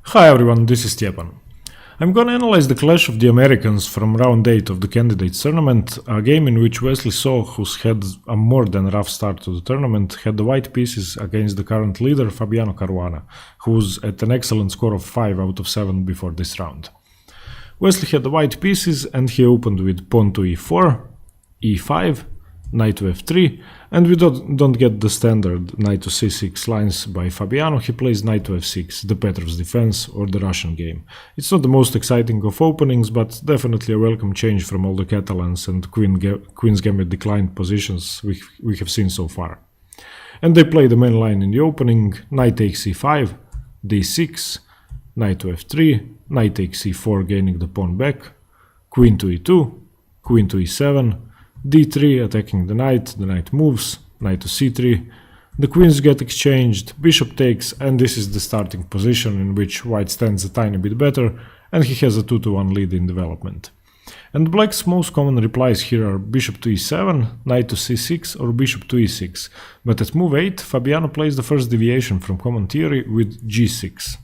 Hi everyone, this is Stjepan. I'm gonna analyze the clash of the Americans from round 8 of the Candidates Tournament, a game in which Wesley So, who's had a more than rough start to the tournament, had the white pieces against the current leader Fabiano Caruana, who's at an excellent score of 5 out of 7 before this round. Wesley had the white pieces and he opened with pawn to e4, e5, knight to f3, and we don't get the standard knight to c6 lines by Fabiano. He plays knight to f6, the Petrov's defense or the Russian game. It's not the most exciting of openings, but definitely a welcome change from all the Catalans and Queen's Gambit declined positions we have seen so far. And they play the main line in the opening: knight takes c5, d6, knight to f3, knight takes c4 gaining the pawn back, queen to e2, queen to e7, d3 attacking the knight moves, knight to c3, the queens get exchanged, bishop takes, and this is the starting position in which white stands a tiny bit better and he has a 2-1 lead in development. And black's most common replies here are bishop to e7, knight to c6 or bishop to e6, but at move 8 Fabiano plays the first deviation from common theory with g6.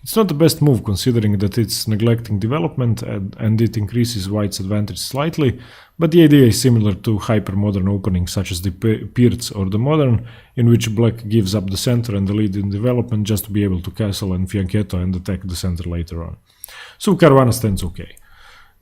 It's not the best move considering that it's neglecting development and it increases white's advantage slightly, but the idea is similar to hyper-modern openings such as the Pirc or the Modern, in which black gives up the center and the lead in development just to be able to castle and fianchetto and attack the center later on. So Caruana stands okay.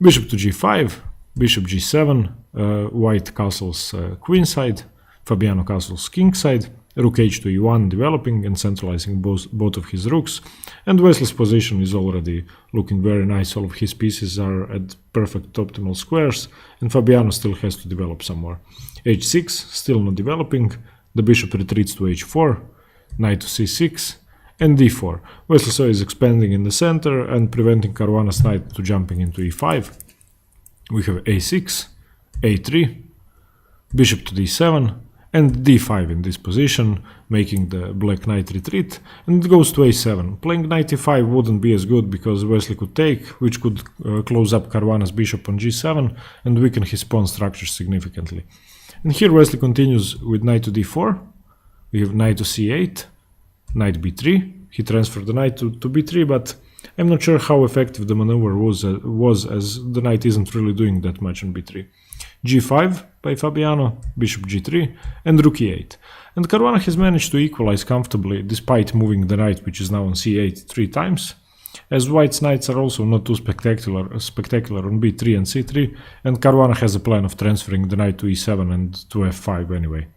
Bishop to g5, bishop g7, white castles queenside, Fabiano castles kingside, rook h to e1 developing and centralizing both of his rooks, and Wesley's position is already looking very nice. All of his pieces are at perfect optimal squares and Fabiano still has to develop some more. h6 still not developing, the bishop retreats to h4, knight to c6 and d4. Wesley So is expanding in the center and preventing Caruana's knight to jumping into e5. We have a6, a3, bishop to d7 and d5 in this position, making the black knight retreat, and it goes to a7. Playing knight e5 wouldn't be as good because Wesley could take, which could close up Caruana's bishop on g7 and weaken his pawn structure significantly. And here Wesley continues with knight to d4, we have knight to c8, knight b3, he transferred the knight to b3, but I'm not sure how effective the maneuver was as the knight isn't really doing that much on b3. g5 by Fabiano, bishop g3 and rook e8. And Caruana has managed to equalize comfortably despite moving the knight, which is now on c8 3 times, as white's knights are also not too spectacular on b3 and c3, and Caruana has a plan of transferring the knight to e7 and to f5 anyway,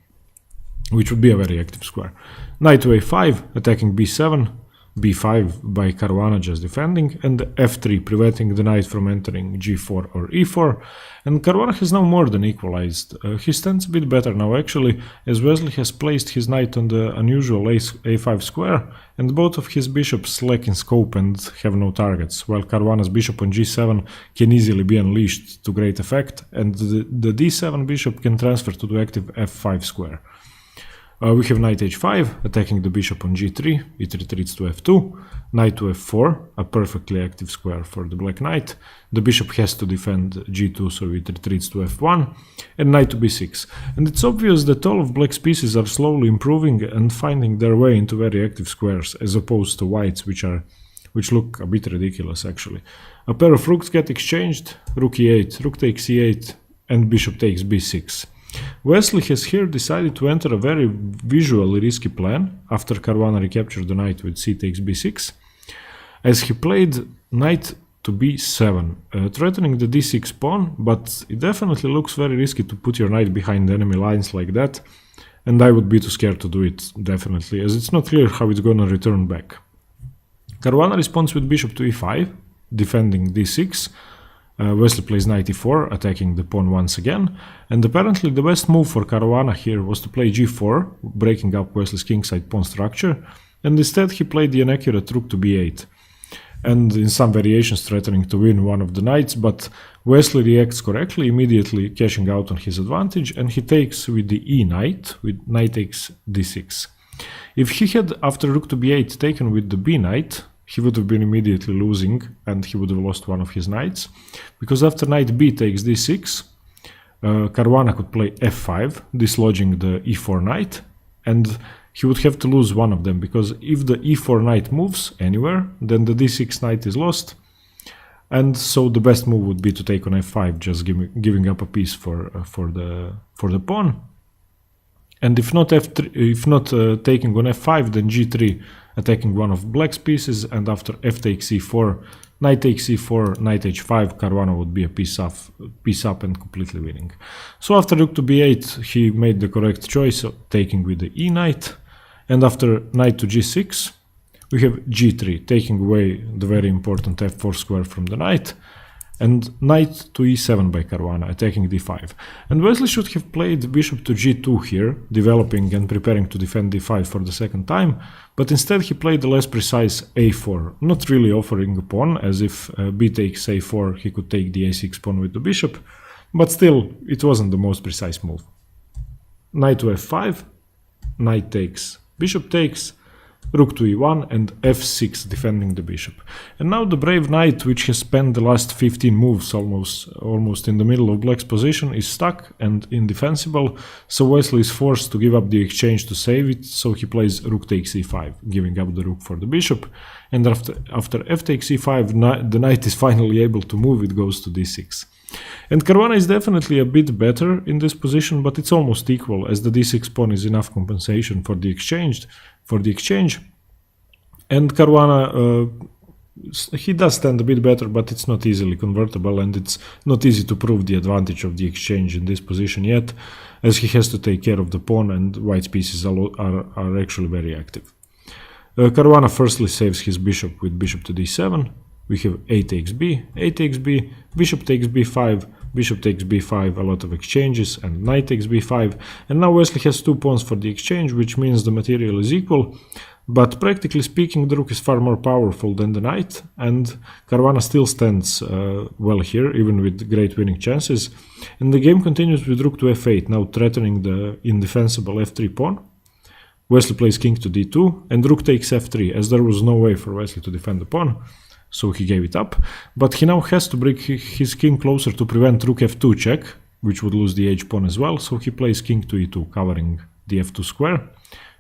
which would be a very active square. Knight to a5 attacking b7, b5 by Caruana just defending, and f3 preventing the knight from entering g4 or e4, and Caruana has now more than equalized. He stands a bit better now actually, as Wesley has placed his knight on the unusual a5 square, and both of his bishops lack in scope and have no targets, while Caruana's bishop on g7 can easily be unleashed to great effect, and the d7 bishop can transfer to the active f5 square. We have knight h5 attacking the bishop on g3, it retreats to f2, knight to f4, a perfectly active square for the black knight, the bishop has to defend g2 so it retreats to f1, and knight to b6. And it's obvious that all of black's pieces are slowly improving and finding their way into very active squares, as opposed to white's which look a bit ridiculous actually. A pair of rooks get exchanged, rook e8, rook takes e8, and bishop takes b6. Wesley has here decided to enter a very visually risky plan after Caruana recaptured the knight with c takes b6, as he played knight to b7, threatening the d6 pawn, but it definitely looks very risky to put your knight behind enemy lines like that, and I would be too scared to do it, definitely, as it's not clear how it's gonna return back. Caruana responds with bishop to e5, defending d6, Wesley plays knight e4, attacking the pawn once again, and apparently the best move for Caruana here was to play g4, breaking up Wesley's kingside pawn structure, and instead he played the inaccurate rook to b8, and in some variations threatening to win one of the knights, but Wesley reacts correctly, immediately cashing out on his advantage, and he takes with the e knight, with knight takes d6. If he had, after rook to b8, taken with the b knight, he would have been immediately losing and he would have lost one of his knights, because after knight b takes d6, Caruana could play f5, dislodging the e4 knight, and he would have to lose one of them, because if the e4 knight moves anywhere, then the d6 knight is lost, and so the best move would be to take on f5, just giving up a piece for the pawn. And if not taking on f5, then g3, attacking one of black's pieces, and after f takes c4, knight takes c4, knight h5, Caruana would be a piece up and completely winning. So after rook to b8, he made the correct choice of taking with the e knight, and after knight to g6, we have g3, taking away the very important f4 square from the knight, and knight to e7 by Caruana, attacking d5. And Wesley should have played bishop to g2 here, developing and preparing to defend d5 for the second time, but instead he played the less precise a4, not really offering a pawn, as if b takes a4 he could take the a6 pawn with the bishop, but still it wasn't the most precise move. Knight to f5, knight takes, bishop takes, rook to e1 and f6, defending the bishop. And now the brave knight, which has spent the last 15 moves almost in the middle of black's position, is stuck and indefensible, so Wesley is forced to give up the exchange to save it, so he plays rook takes e5, giving up the rook for the bishop, and after f takes e5, the knight is finally able to move, it goes to d6. And Caruana is definitely a bit better in this position, but it's almost equal, as the d6 pawn is enough compensation for the exchange. And Caruana, he does stand a bit better, but it's not easily convertible, and it's not easy to prove the advantage of the exchange in this position yet, as he has to take care of the pawn, and white's pieces are actually very active. Caruana firstly saves his bishop with bishop to d7. We have a takes b, bishop takes b5, bishop takes b5, a lot of exchanges, and knight takes b5. And now Wesley has two pawns for the exchange, which means the material is equal. But practically speaking, the rook is far more powerful than the knight, and Caruana still stands well here, even with great winning chances. And the game continues with rook to f8, now threatening the indefensible f3 pawn. Wesley plays king to d2, and rook takes f3, as there was no way for Wesley to defend the pawn, so he gave it up. But he now has to bring his king closer to prevent rook f2 check, which would lose the h pawn as well, so he plays king to e2, covering the f2 square,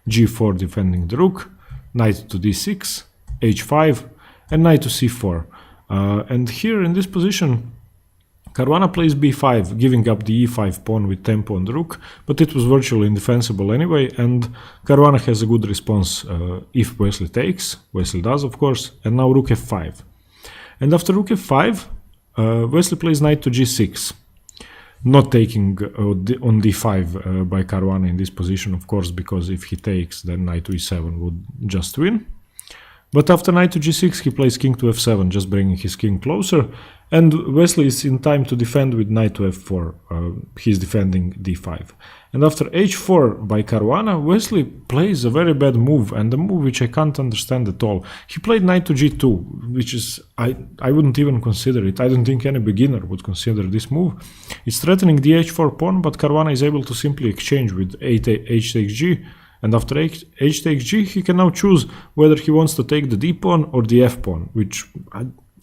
g4 defending the rook, knight to d6, h5, and knight to c4. And here in this position, Caruana plays b5, giving up the e5 pawn with tempo on the rook, but it was virtually indefensible anyway, and Caruana has a good response if Wesley takes. Wesley does, of course, and now rook f5. And after rook f5, Wesley plays knight to g6, not taking on d5 by Caruana in this position, of course, because if he takes, then knight to e7 would just win. But after knight to g6, he plays king to f7, just bringing his king closer, and Wesley is in time to defend with knight to f4. He's defending d5. And after h4 by Caruana, Wesley plays a very bad move, and a move which I can't understand at all. He played knight to g2, which is, I wouldn't even consider it. I don't think any beginner would consider this move. It's threatening the h4 pawn, but Caruana is able to simply exchange with h takes g, and after h takes g, he can now choose whether he wants to take the d pawn or the f pawn, which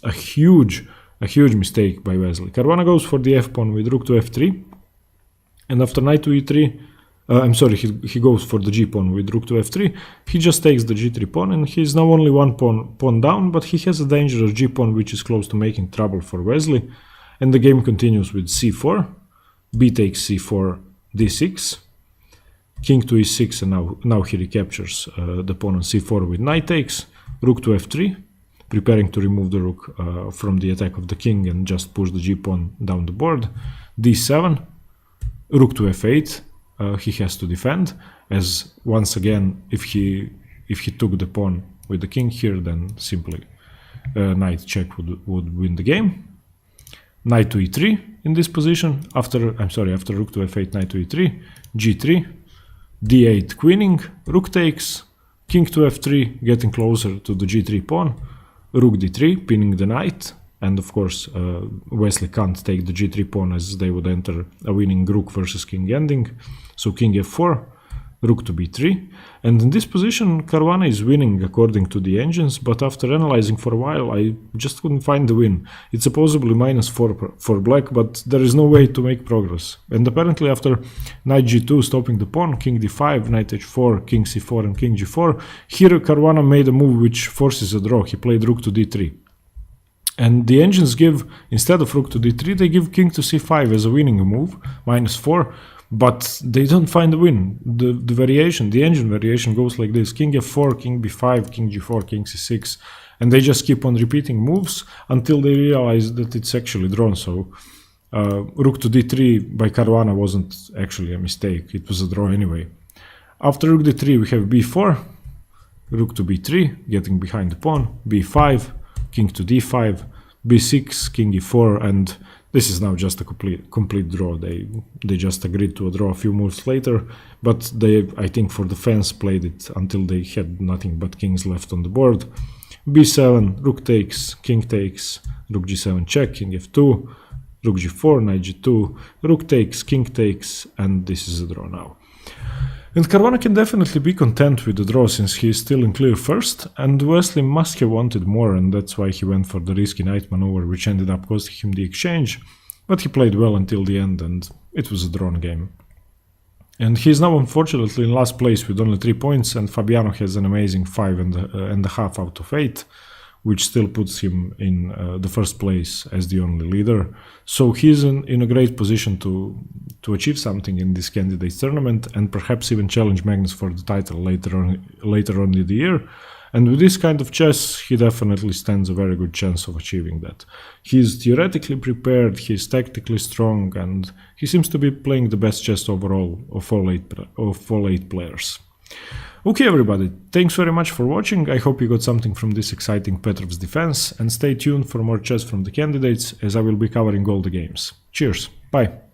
a huge mistake by Wesley. Caruana goes for the f pawn with rook to f3, and after knight to e3, he goes for the g pawn with rook to f3. He just takes the g3 pawn, and he's now only one pawn down, but he has a dangerous g pawn which is close to making trouble for Wesley. And the game continues with c4, b takes c4, d6, king to e6, and now he recaptures the pawn on c4 with knight takes, rook to f3, preparing to remove the rook from the attack of the king and just push the g pawn down the board, d7, rook to f8. He has to defend, as once again, if he took the pawn with the king here, then simply knight check would win the game. Knight to e3 in this position. After rook to f8, knight to e3, g3, d8 queening, rook takes, king to f3, getting closer to the g3 pawn, rook d3, pinning the knight, and of course Wesley can't take the g3 pawn, as they would enter a winning rook versus king ending, so king f4, rook to b3, and in this position Caruana is winning according to the engines, but after analyzing for a while I just couldn't find the win. It's supposedly -4 for black, but there is no way to make progress. And apparently after knight g2 stopping the pawn, king d5, knight h4, king c4 and king g4, here Caruana made a move which forces a draw. He played rook to d3. And the engines give, instead of rook to d3, they give king to c5 as a winning move, -4, but they don't find a win. The variation, the engine variation goes like this: king f4, king b5, king g4, king c6, and they just keep on repeating moves until they realize that it's actually drawn. So rook to d3 by Caruana wasn't actually a mistake, it was a draw anyway. After rook d3 we have b4, rook to b3, getting behind the pawn, b5, king to d5, b6, king e4, and this is now just a complete draw. They just agreed to a draw a few moves later, but they, I think for the fans, played it until they had nothing but kings left on the board. b7, rook takes, king takes, rook g7 check, king f2, rook g4, knight g2, rook takes, king takes, and this is a draw now. And Caruana can definitely be content with the draw since he is still in clear first, and Wesley must have wanted more, and that's why he went for the risky knight maneuver, which ended up costing him the exchange, but he played well until the end and it was a drawn game. And he is now unfortunately in last place with only 3 points, and Fabiano has an amazing 5.5 out of 8, which still puts him in the first place as the only leader. So he's in a great position to achieve something in this candidates tournament and perhaps even challenge Magnus for the title later on in the year. And with this kind of chess, he definitely stands a very good chance of achieving that. He's theoretically prepared, he's tactically strong, and he seems to be playing the best chess overall of all eight players. Okay everybody, thanks very much for watching. I hope you got something from this exciting Petrov's defense, and stay tuned for more chess from the candidates as I will be covering all the games. Cheers, bye!